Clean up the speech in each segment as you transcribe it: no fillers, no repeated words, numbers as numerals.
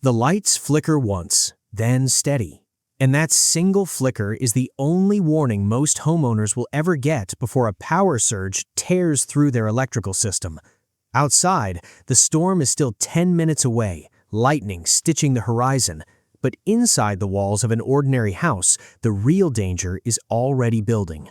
The lights flicker once, then steady. And that single flicker is the only warning most homeowners will ever get before a power surge tears through their electrical system. Outside, the storm is still 10 minutes away, lightning stitching the horizon. But inside the walls of an ordinary house, the real danger is already building.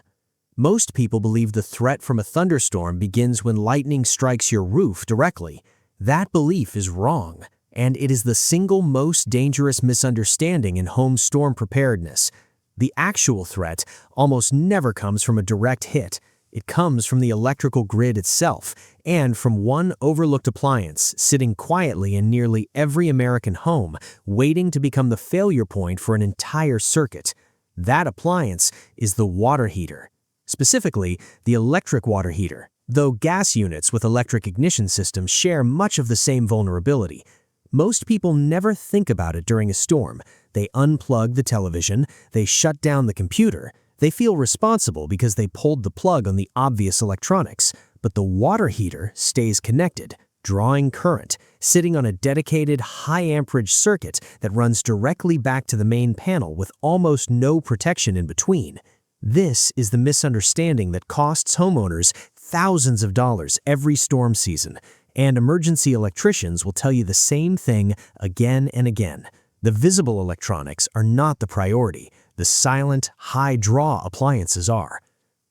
Most people believe the threat from a thunderstorm begins when lightning strikes your roof directly. That belief is wrong, and it is the single most dangerous misunderstanding in home storm preparedness. The actual threat almost never comes from a direct hit. It comes from the electrical grid itself and from one overlooked appliance sitting quietly in nearly every American home, waiting to become the failure point for an entire circuit. That appliance is the water heater. Specifically, the electric water heater, though gas units with electric ignition systems share much of the same vulnerability. Most people never think about it during a storm. They unplug the television, they shut down the computer. They feel responsible because they pulled the plug on the obvious electronics, but the water heater stays connected, drawing current, sitting on a dedicated high-amperage circuit that runs directly back to the main panel with almost no protection in between. This is the misunderstanding that costs homeowners thousands of dollars every storm season, and emergency electricians will tell you the same thing again and again. The visible electronics are not the priority. The silent, high-draw appliances are.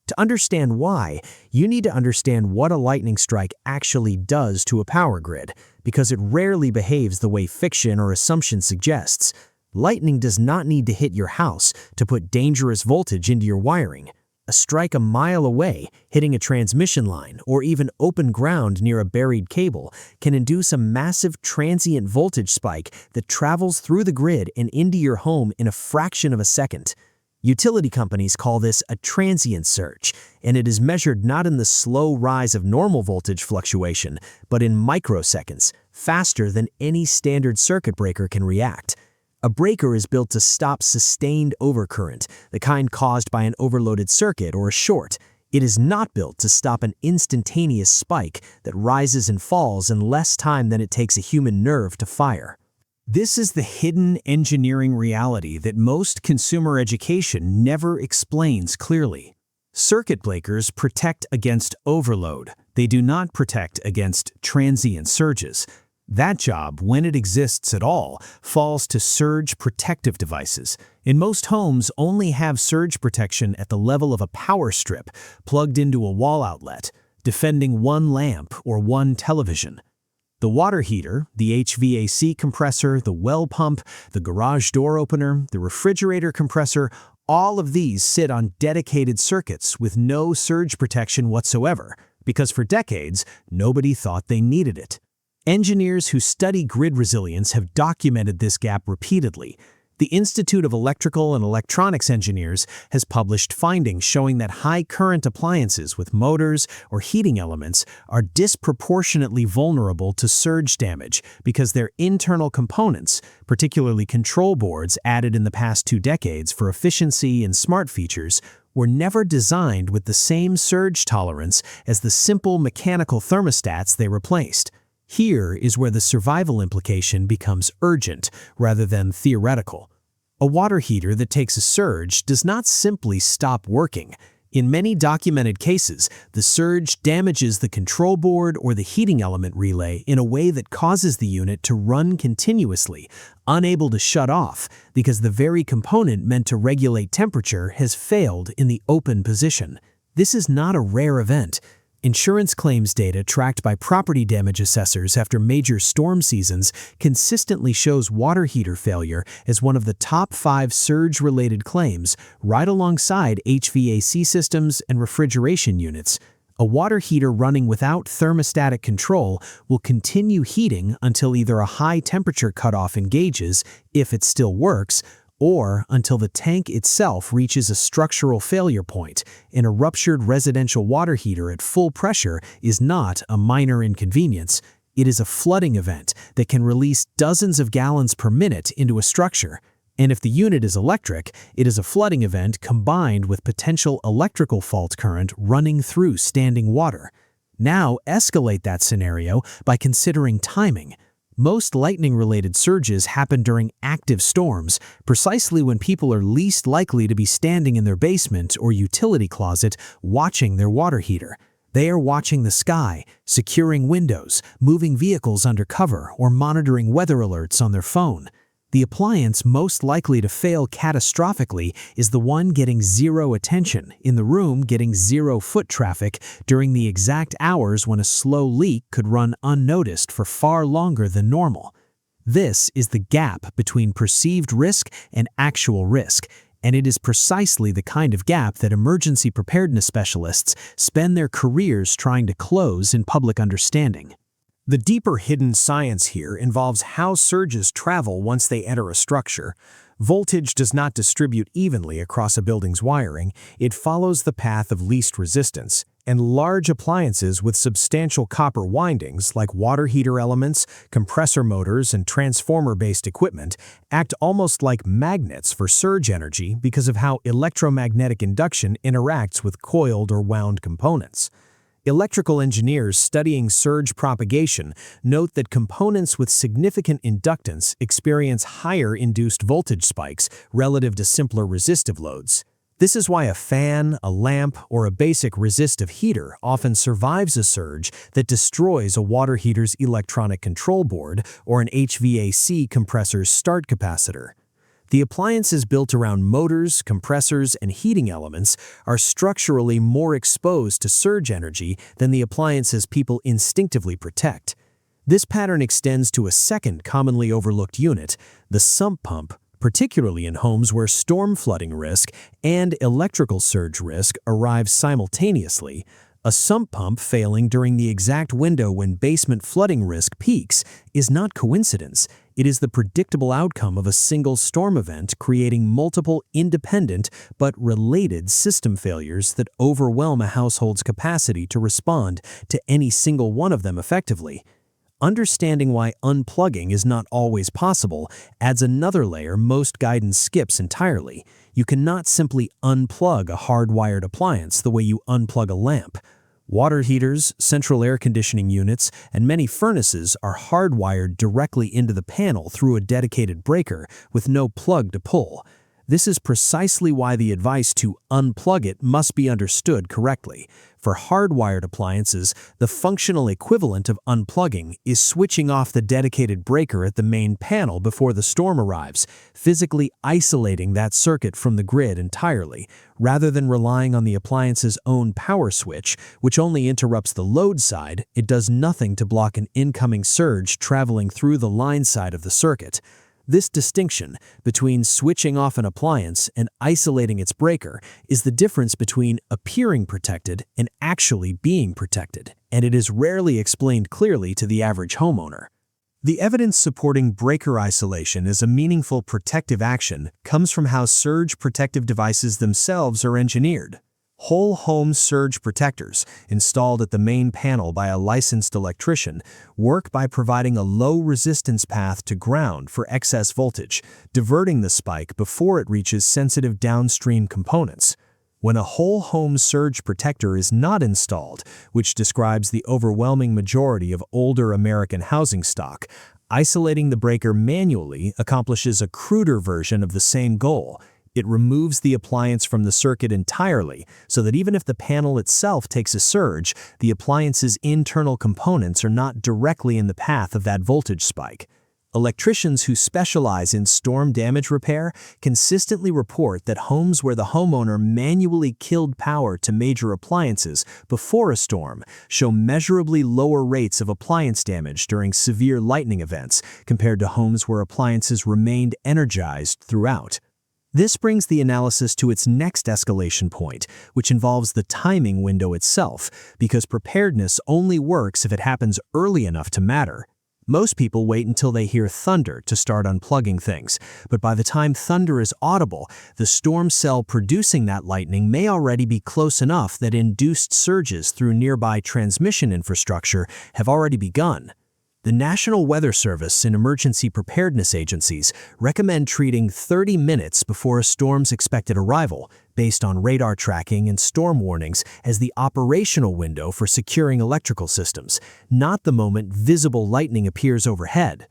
To understand why, you need to understand what a lightning strike actually does to a power grid, because it rarely behaves the way fiction or assumption suggests. Lightning does not need to hit your house to put dangerous voltage into your wiring. A strike a mile away, hitting a transmission line, or even open ground near a buried cable can induce a massive transient voltage spike that travels through the grid and into your home in a fraction of a second. Utility companies call this a transient surge, and it is measured not in the slow rise of normal voltage fluctuation, but in microseconds, faster than any standard circuit breaker can react. A breaker is built to stop sustained overcurrent, the kind caused by an overloaded circuit or a short. It is not built to stop an instantaneous spike that rises and falls in less time than it takes a human nerve to fire. This is the hidden engineering reality that most consumer education never explains clearly. Circuit breakers protect against overload. They do not protect against transient surges. That job, when it exists at all, falls to surge protective devices. In most homes, only have surge protection at the level of a power strip plugged into a wall outlet, defending one lamp or one television. The water heater, the HVAC compressor, the well pump, the garage door opener, the refrigerator compressor, all of these sit on dedicated circuits with no surge protection whatsoever, because for decades, nobody thought they needed it. Engineers who study grid resilience have documented this gap repeatedly. The Institute of Electrical and Electronics Engineers has published findings showing that high-current appliances with motors or heating elements are disproportionately vulnerable to surge damage because their internal components, particularly control boards added in the past 2 decades for efficiency and smart features, were never designed with the same surge tolerance as the simple mechanical thermostats they replaced. Here is where the survival implication becomes urgent rather than theoretical. A water heater that takes a surge does not simply stop working. In many documented cases, the surge damages the control board or the heating element relay in a way that causes the unit to run continuously, unable to shut off because the very component meant to regulate temperature has failed in the open position. This is not a rare event. Insurance claims data tracked by property damage assessors after major storm seasons consistently shows water heater failure as one of the top 5 surge-related claims, right alongside HVAC systems and refrigeration units. A water heater running without thermostatic control will continue heating until either a high temperature cutoff engages, if it still works, or until the tank itself reaches a structural failure point, and a ruptured residential water heater at full pressure is not a minor inconvenience. It is a flooding event that can release dozens of gallons per minute into a structure. And if the unit is electric, it is a flooding event combined with potential electrical fault current running through standing water. Now escalate that scenario by considering timing. Most lightning-related surges happen during active storms, precisely when people are least likely to be standing in their basement or utility closet watching their water heater. They are watching the sky, securing windows, moving vehicles under cover, or monitoring weather alerts on their phone. The appliance most likely to fail catastrophically is the one getting zero attention, in the room getting zero foot traffic during the exact hours when a slow leak could run unnoticed for far longer than normal. This is the gap between perceived risk and actual risk, and it is precisely the kind of gap that emergency preparedness specialists spend their careers trying to close in public understanding. The deeper hidden science here involves how surges travel once they enter a structure. Voltage does not distribute evenly across a building's wiring, it follows the path of least resistance, and large appliances with substantial copper windings, like water heater elements, compressor motors, and transformer-based equipment, act almost like magnets for surge energy because of how electromagnetic induction interacts with coiled or wound components. Electrical engineers studying surge propagation note that components with significant inductance experience higher induced voltage spikes relative to simpler resistive loads. This is why a fan, a lamp, or a basic resistive heater often survives a surge that destroys a water heater's electronic control board or an HVAC compressor's start capacitor. The appliances built around motors, compressors, and heating elements are structurally more exposed to surge energy than the appliances people instinctively protect. This pattern extends to a second commonly overlooked unit, the sump pump, particularly in homes where storm flooding risk and electrical surge risk arrive simultaneously. A sump pump failing during the exact window when basement flooding risk peaks is not coincidence. It is the predictable outcome of a single storm event creating multiple independent but related system failures that overwhelm a household's capacity to respond to any single one of them effectively. Understanding why unplugging is not always possible adds another layer most guidance skips entirely. You cannot simply unplug a hardwired appliance the way you unplug a lamp. Water heaters, central air conditioning units, and many furnaces are hardwired directly into the panel through a dedicated breaker with no plug to pull. This is precisely why the advice to unplug it must be understood correctly. For hardwired appliances, the functional equivalent of unplugging is switching off the dedicated breaker at the main panel before the storm arrives, physically isolating that circuit from the grid entirely, rather than relying on the appliance's own power switch, which only interrupts the load side. It does nothing to block an incoming surge traveling through the line side of the circuit. This distinction between switching off an appliance and isolating its breaker is the difference between appearing protected and actually being protected, and it is rarely explained clearly to the average homeowner. The evidence supporting breaker isolation as a meaningful protective action comes from how surge protective devices themselves are engineered. Whole home surge protectors, installed at the main panel by a licensed electrician, work by providing a low resistance path to ground for excess voltage, diverting the spike before it reaches sensitive downstream components. When a whole home surge protector is not installed, which describes the overwhelming majority of older American housing stock, isolating the breaker manually accomplishes a cruder version of the same goal. It removes the appliance from the circuit entirely, so that even if the panel itself takes a surge, the appliance's internal components are not directly in the path of that voltage spike. Electricians who specialize in storm damage repair consistently report that homes where the homeowner manually killed power to major appliances before a storm show measurably lower rates of appliance damage during severe lightning events compared to homes where appliances remained energized throughout. This brings the analysis to its next escalation point, which involves the timing window itself, because preparedness only works if it happens early enough to matter. Most people wait until they hear thunder to start unplugging things, but by the time thunder is audible, the storm cell producing that lightning may already be close enough that induced surges through nearby transmission infrastructure have already begun. The National Weather Service and emergency preparedness agencies recommend treating 30 minutes before a storm's expected arrival, based on radar tracking and storm warnings, as the operational window for securing electrical systems, not the moment visible lightning appears overhead.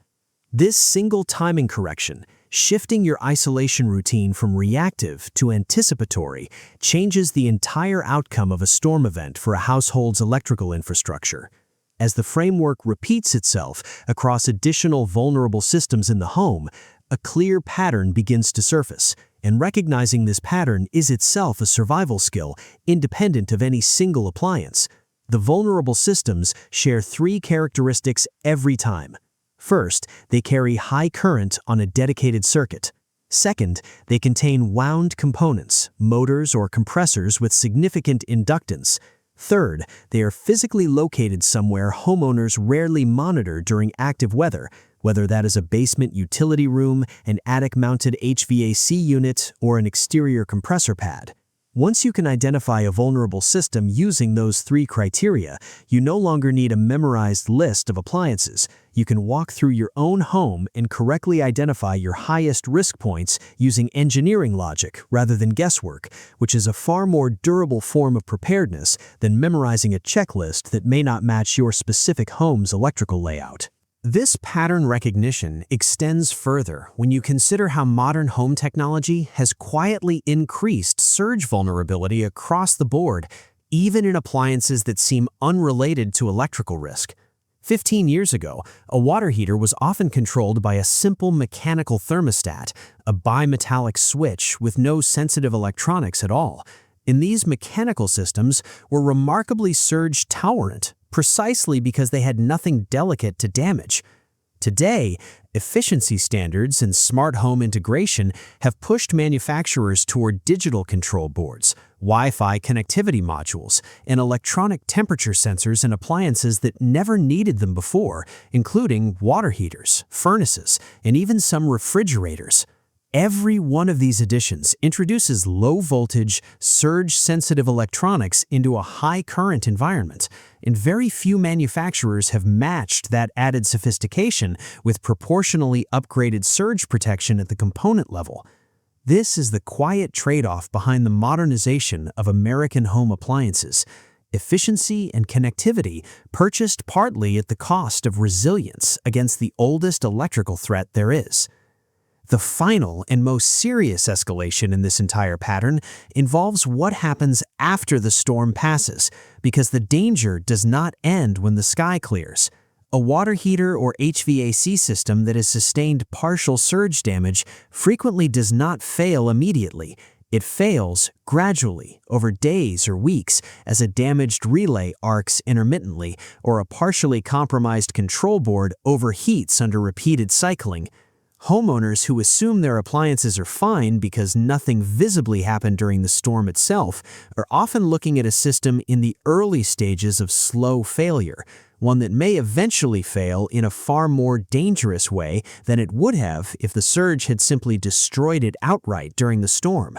This single timing correction, shifting your isolation routine from reactive to anticipatory, changes the entire outcome of a storm event for a household's electrical infrastructure. As the framework repeats itself across additional vulnerable systems in the home, a clear pattern begins to surface, and recognizing this pattern is itself a survival skill, independent of any single appliance. The vulnerable systems share three characteristics every time. First, they carry high current on a dedicated circuit. Second, they contain wound components, motors or compressors with significant inductance. Third, they are physically located somewhere homeowners rarely monitor during active weather, whether that is a basement utility room, an attic-mounted HVAC unit, or an exterior compressor pad. Once you can identify a vulnerable system using those three criteria, you no longer need a memorized list of appliances. You can walk through your own home and correctly identify your highest risk points using engineering logic rather than guesswork, which is a far more durable form of preparedness than memorizing a checklist that may not match your specific home's electrical layout. This pattern recognition extends further when you consider how modern home technology has quietly increased surge vulnerability across the board, even in appliances that seem unrelated to electrical risk. 15 years ago, a water heater was often controlled by a simple mechanical thermostat, a bimetallic switch with no sensitive electronics at all. And these mechanical systems were remarkably surge tolerant, precisely because they had nothing delicate to damage. Today, efficiency standards and smart home integration have pushed manufacturers toward digital control boards, Wi-Fi connectivity modules, and electronic temperature sensors in appliances that never needed them before, including water heaters, furnaces, and even some refrigerators. Every one of these additions introduces low-voltage, surge-sensitive electronics into a high-current environment, and very few manufacturers have matched that added sophistication with proportionally upgraded surge protection at the component level. This is the quiet trade-off behind the modernization of American home appliances: efficiency and connectivity purchased partly at the cost of resilience against the oldest electrical threat there is. The final and most serious escalation in this entire pattern involves what happens after the storm passes, because the danger does not end when the sky clears. A water heater or HVAC system that has sustained partial surge damage frequently does not fail immediately. It fails gradually, over days or weeks, as a damaged relay arcs intermittently, or a partially compromised control board overheats under repeated cycling. Homeowners who assume their appliances are fine because nothing visibly happened during the storm itself are often looking at a system in the early stages of slow failure, one that may eventually fail in a far more dangerous way than it would have if the surge had simply destroyed it outright during the storm.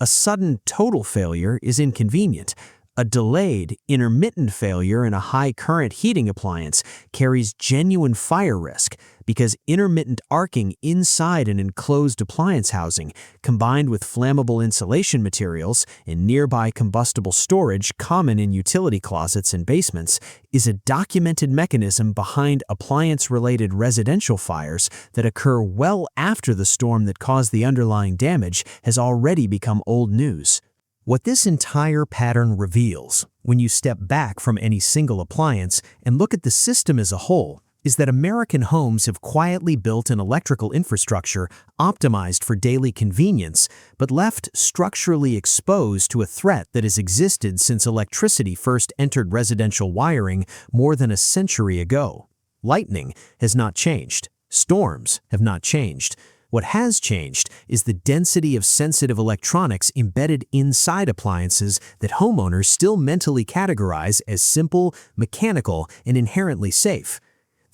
A sudden total failure is inconvenient. A delayed, intermittent failure in a high-current heating appliance carries genuine fire risk because intermittent arcing inside an enclosed appliance housing, combined with flammable insulation materials and nearby combustible storage common in utility closets and basements, is a documented mechanism behind appliance-related residential fires that occur well after the storm that caused the underlying damage has already become old news. What this entire pattern reveals, when you step back from any single appliance and look at the system as a whole, is that American homes have quietly built an electrical infrastructure optimized for daily convenience, but left structurally exposed to a threat that has existed since electricity first entered residential wiring more than a century ago. Lightning has not changed. Storms have not changed. What has changed is the density of sensitive electronics embedded inside appliances that homeowners still mentally categorize as simple, mechanical, and inherently safe.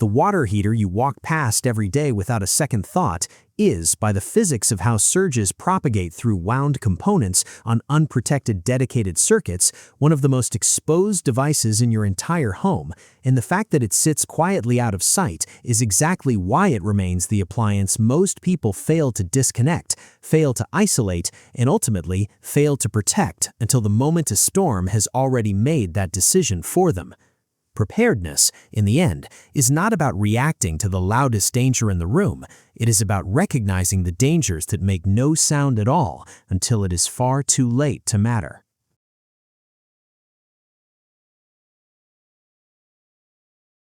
The water heater you walk past every day without a second thought is, by the physics of how surges propagate through wound components on unprotected dedicated circuits, one of the most exposed devices in your entire home, and the fact that it sits quietly out of sight is exactly why it remains the appliance most people fail to disconnect, fail to isolate, and ultimately fail to protect until the moment a storm has already made that decision for them. Preparedness, in the end, is not about reacting to the loudest danger in the room. It is about recognizing the dangers that make no sound at all until it is far too late to matter.